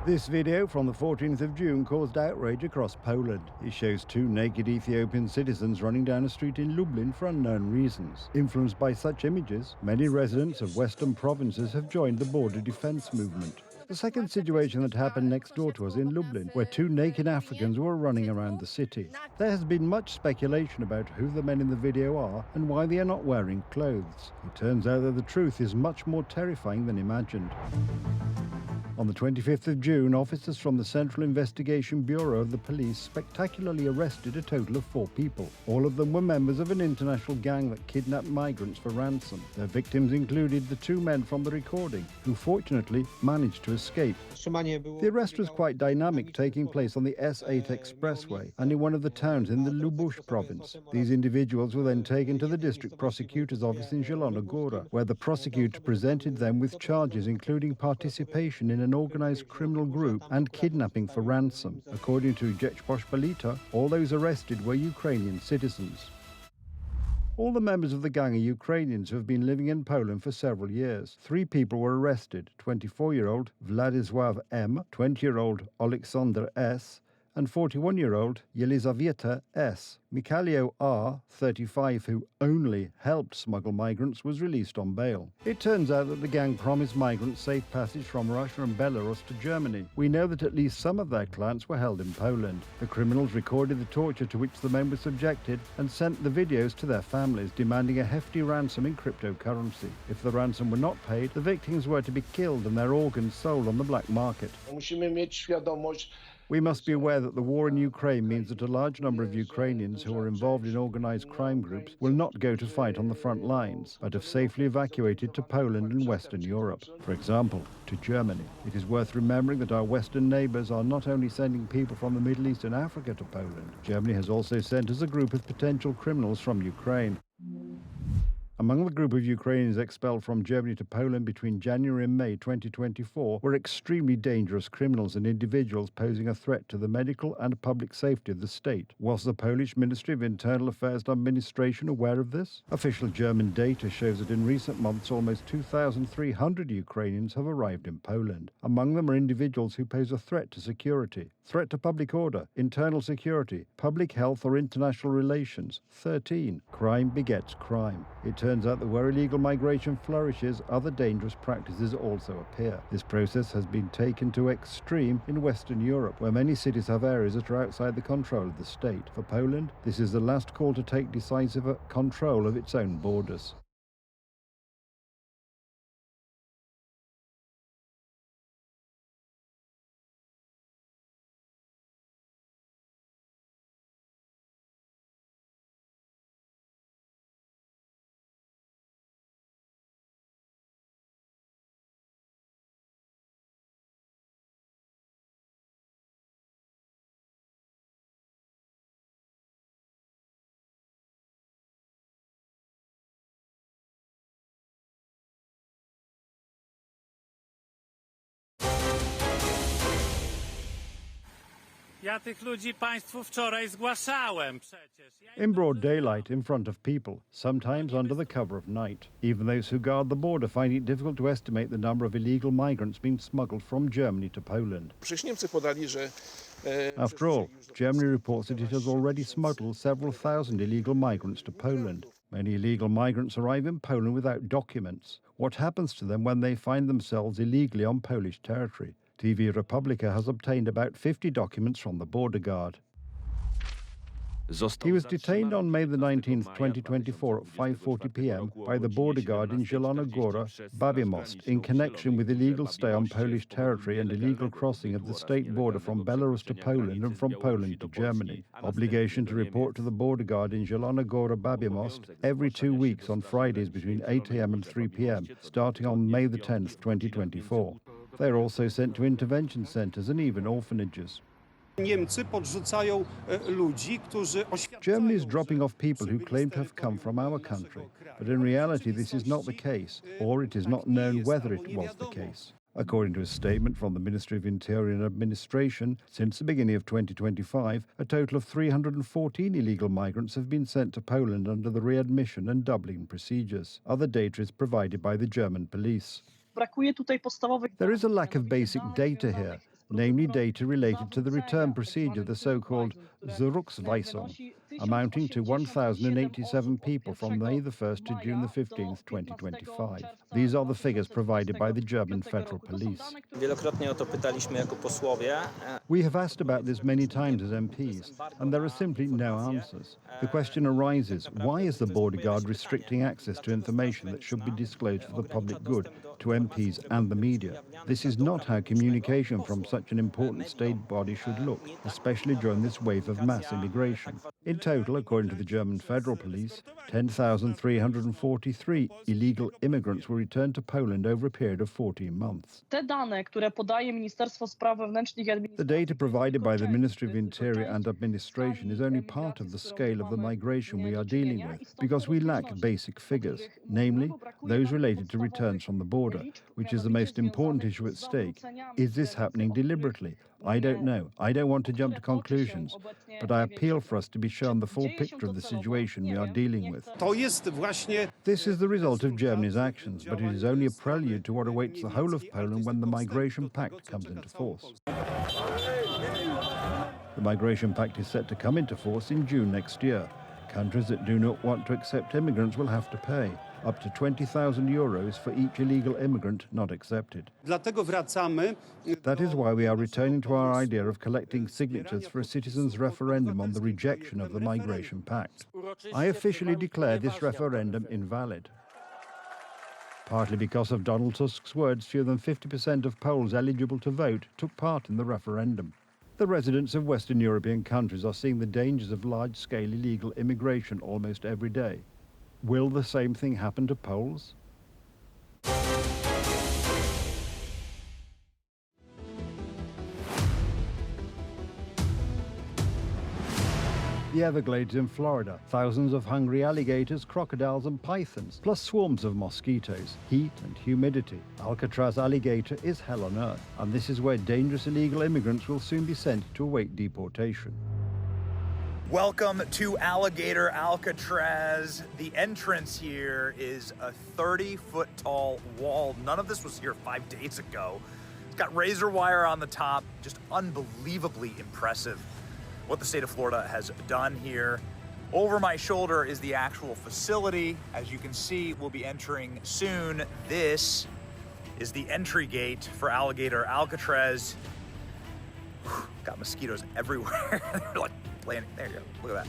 This video from the 14th of June caused outrage across Poland. It shows two naked Ethiopian citizens running down a street in Lublin for unknown reasons. Influenced by such images, many residents of western provinces have joined the border defense movement. The second situation that happened next door to us in Lublin, where two naked Africans were running around the city. There has been much speculation about who the men in the video are and why they are not wearing clothes. It turns out that the truth is much more terrifying than imagined. On the 25th of June, officers from the Central Investigation Bureau of the police spectacularly arrested a total of 4 people. All of them were members of an international gang that kidnapped migrants for ransom. Their victims included the 2 men from the recording, who fortunately managed to escape. The arrest was quite dynamic, taking place on the S8 expressway and in one of the towns in the Lubush province. These individuals were then taken to the district prosecutor's office in Zielona Góra, where the prosecutor presented them with charges including participation in an organized criminal group and kidnapping for ransom. According to Rzeczpospolita, all those arrested were Ukrainian citizens. All the members of the gang are Ukrainians who have been living in Poland for several years. 3 people were arrested: 24-year-old Władysław M., 20-year-old Aleksander S., and 41-year-old Yelizaveta S. Mikhailo R., 35, who only helped smuggle migrants, was released on bail. It turns out that the gang promised migrants safe passage from Russia and Belarus to Germany. We know that at least some of their clients were held in Poland. The criminals recorded the torture to which the men were subjected and sent the videos to their families, demanding a hefty ransom in cryptocurrency. If the ransom were not paid, the victims were to be killed and their organs sold on the black market. We must be aware that the war in Ukraine means that a large number of Ukrainians who are involved in organized crime groups will not go to fight on the front lines, but have safely evacuated to Poland and Western Europe, for example, to Germany. It is worth remembering that our Western neighbors are not only sending people from the Middle East and Africa to Poland. Germany has also sent us a group of potential criminals from Ukraine. Among the group of Ukrainians expelled from Germany to Poland between January and May 2024 were extremely dangerous criminals and individuals posing a threat to the medical and public safety of the state. Was the Polish Ministry of Internal Affairs and Administration aware of this? Official German data shows that in recent months almost 2,300 Ukrainians have arrived in Poland. Among them are individuals who pose a threat to security, threat to public order, internal security, public health or international relations. 13. Crime begets crime. It turns out that where illegal migration flourishes, other dangerous practices also appear. This process has been taken to extreme in Western Europe, where many cities have areas that are outside the control of the state. For Poland, this is the last call to take decisive control of its own borders. Ja tych ludzi państwu wczoraj zgłaszałem przecież. In broad daylight, in front of people, sometimes under the cover of night. Even those who guard the border find it difficult to estimate the number of illegal migrants being smuggled from Germany to Poland. After all, Germany reports that it has already smuggled several thousand illegal migrants to Poland. Many illegal migrants arrive in Poland without documents. What happens to them when they find themselves illegally on Polish territory? TV Republika has obtained about 50 documents from the border guard. He was detained on May the 19th, 2024 at 5:40 p.m. by the border guard in Zielona Góra, Babiamost, in connection with illegal stay on Polish territory and illegal crossing of the state border from Belarus to Poland and from Poland to Germany. Obligation to report to the border guard in Zielona Góra, Babiamost every 2 weeks on Fridays between 8 a.m. and 3 p.m., starting on May the 10th, 2024. They are also sent to intervention centres and even orphanages. Germany is dropping off people who claim to have come from our country, but in reality this is not the case, or it is not known whether it was the case. According to a statement from the Ministry of Interior and Administration, since the beginning of 2025, a total of 314 illegal migrants have been sent to Poland under the readmission and doubling procedures. Other data is provided by the German police. There is a lack of basic data here. namely data related to the return procedure, the so-called Zurückweisung, amounting to 1,087 people from May the 1st to June the 15th, 2025. These are the figures provided by the German Federal Police. We have asked about this many times as MPs, and there are simply no answers. The question arises, why is the border guard restricting access to information that should be disclosed for the public good to MPs and the media? This is not how communication from such an important state body should look, especially during this wave of mass immigration. In total, according to the German Federal Police, 10,343 illegal immigrants were returned to Poland over a period of 14 months. The data provided by the Ministry of Interior and Administration is only part of the scale of the migration we are dealing with, because we lack basic figures, namely those related to returns from the border, which is the most important issue at stake. Is this happening deliberately? I don't know. I don't want to jump to conclusions, but I appeal for us to be shown the full picture of the situation we are dealing with. This is the result of Germany's actions, but it is only a prelude to what awaits the whole of Poland when the Migration Pact comes into force. The Migration Pact is set to come into force in June next year. Countries that do not want to accept immigrants will have to pay up to 20,000 euros for each illegal immigrant not accepted. That is why we are returning to our idea of collecting signatures for a citizens' referendum on the rejection of the Migration Pact. I officially declare this referendum invalid. Partly because of Donald Tusk's words, fewer than 50% of Poles eligible to vote took part in the referendum. The residents of Western European countries are seeing the dangers of large-scale illegal immigration almost every day. Will the same thing happen to Poles? The Everglades in Florida, thousands of hungry alligators, crocodiles and pythons, plus swarms of mosquitoes, heat and humidity. Alcatraz alligator is hell on earth, and this is where dangerous illegal immigrants will soon be sent to await deportation. Welcome to Alligator Alcatraz. The entrance here is a 30-foot tall wall. None of this was here 5 days ago. It's got razor wire on the top, just unbelievably impressive what the state of Florida has done here. Over my shoulder is the actual facility. As you can see, we'll be entering soon. This is the entry gate for Alligator Alcatraz. Whew, got mosquitoes everywhere. They're like playing, there you go, look at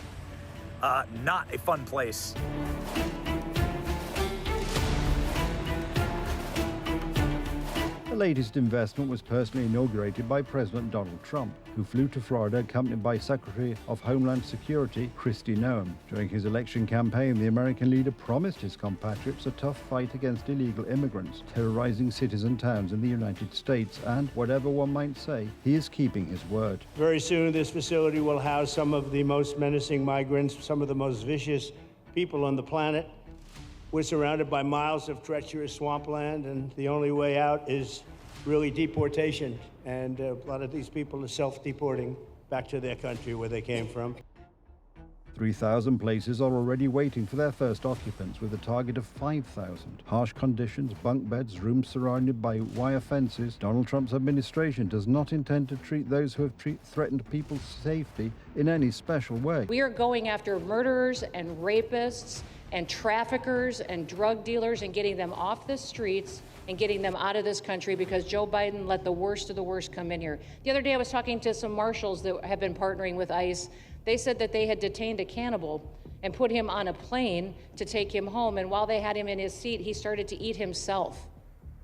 that. Not a fun place. The latest investment was personally inaugurated by President Donald Trump, who flew to Florida accompanied by Secretary of Homeland Security Kristi Noem. During his election campaign, the American leader promised his compatriots a tough fight against illegal immigrants terrorizing cities and towns in the United States, and whatever one might say, he is keeping his word. Very soon, this facility will house some of the most menacing migrants, some of the most vicious people on the planet. We're surrounded by miles of treacherous swampland, and the only way out is really deportation. And a lot of these people are self-deporting back to their country where they came from. 3,000 places are already waiting for their first occupants, with a target of 5,000. Harsh conditions, bunk beds, rooms surrounded by wire fences. Donald Trump's administration does not intend to treat those who have threatened people's safety in any special way. We are going after murderers and rapists and traffickers and drug dealers and getting them off the streets and getting them out of this country, because Joe Biden let the worst of the worst come in here. The other day I was talking to some marshals that have been partnering with ICE. They said that they had detained a cannibal and put him on a plane to take him home, and while they had him in his seat, he started to eat himself,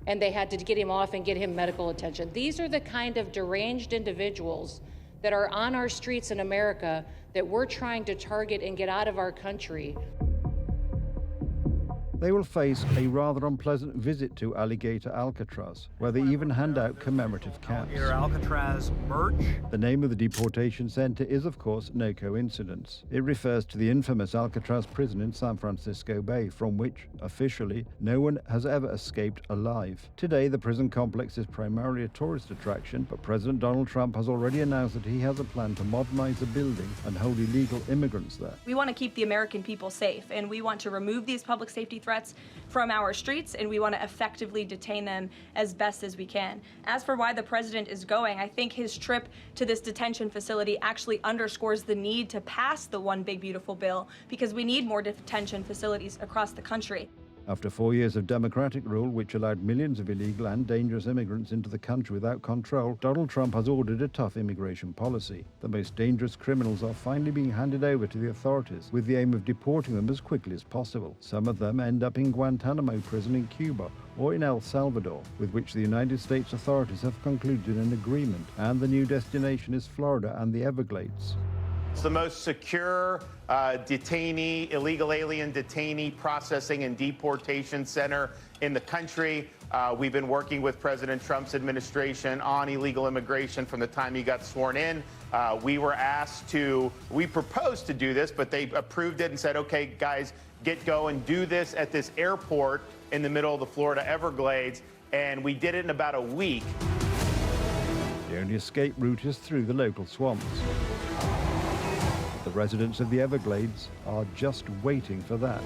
and they had to get him off and get him medical attention. These are the kind of deranged individuals that are on our streets in America that we're trying to target and get out of our country. They will face a rather unpleasant visit to Alligator Alcatraz, where they even hand out commemorative caps. Alligator Alcatraz merch. The name of the deportation center is, of course, no coincidence. It refers to the infamous Alcatraz prison in San Francisco Bay, from which, officially, no one has ever escaped alive. Today, the prison complex is primarily a tourist attraction, but President Donald Trump has already announced that he has a plan to modernize the building and hold illegal immigrants there. We want to keep the American people safe, and we want to remove these public safety threats threats from our streets, and we want to effectively detain them as best as we can. As for why the president is going, I think his trip to this detention facility actually underscores the need to pass the One Big Beautiful Bill, because we need more detention facilities across the country. After 4 years of Democratic rule, which allowed millions of illegal and dangerous immigrants into the country without control, Donald Trump has ordered a tough immigration policy. The most dangerous criminals are finally being handed over to the authorities with the aim of deporting them as quickly as possible. Some of them end up in Guantanamo prison in Cuba or in El Salvador, with which the United States authorities have concluded an agreement, and the new destination is Florida and the Everglades. It's the most secure illegal alien detainee processing and deportation center in the country. We've been working with President Trump's administration on illegal immigration from the time he got sworn in. We proposed to do this, but they approved it and said, okay, guys, get going, do this at this airport in the middle of the Florida Everglades. And we did it in about a week. The only escape route is through the local swamps. The residents of the Everglades are just waiting for that.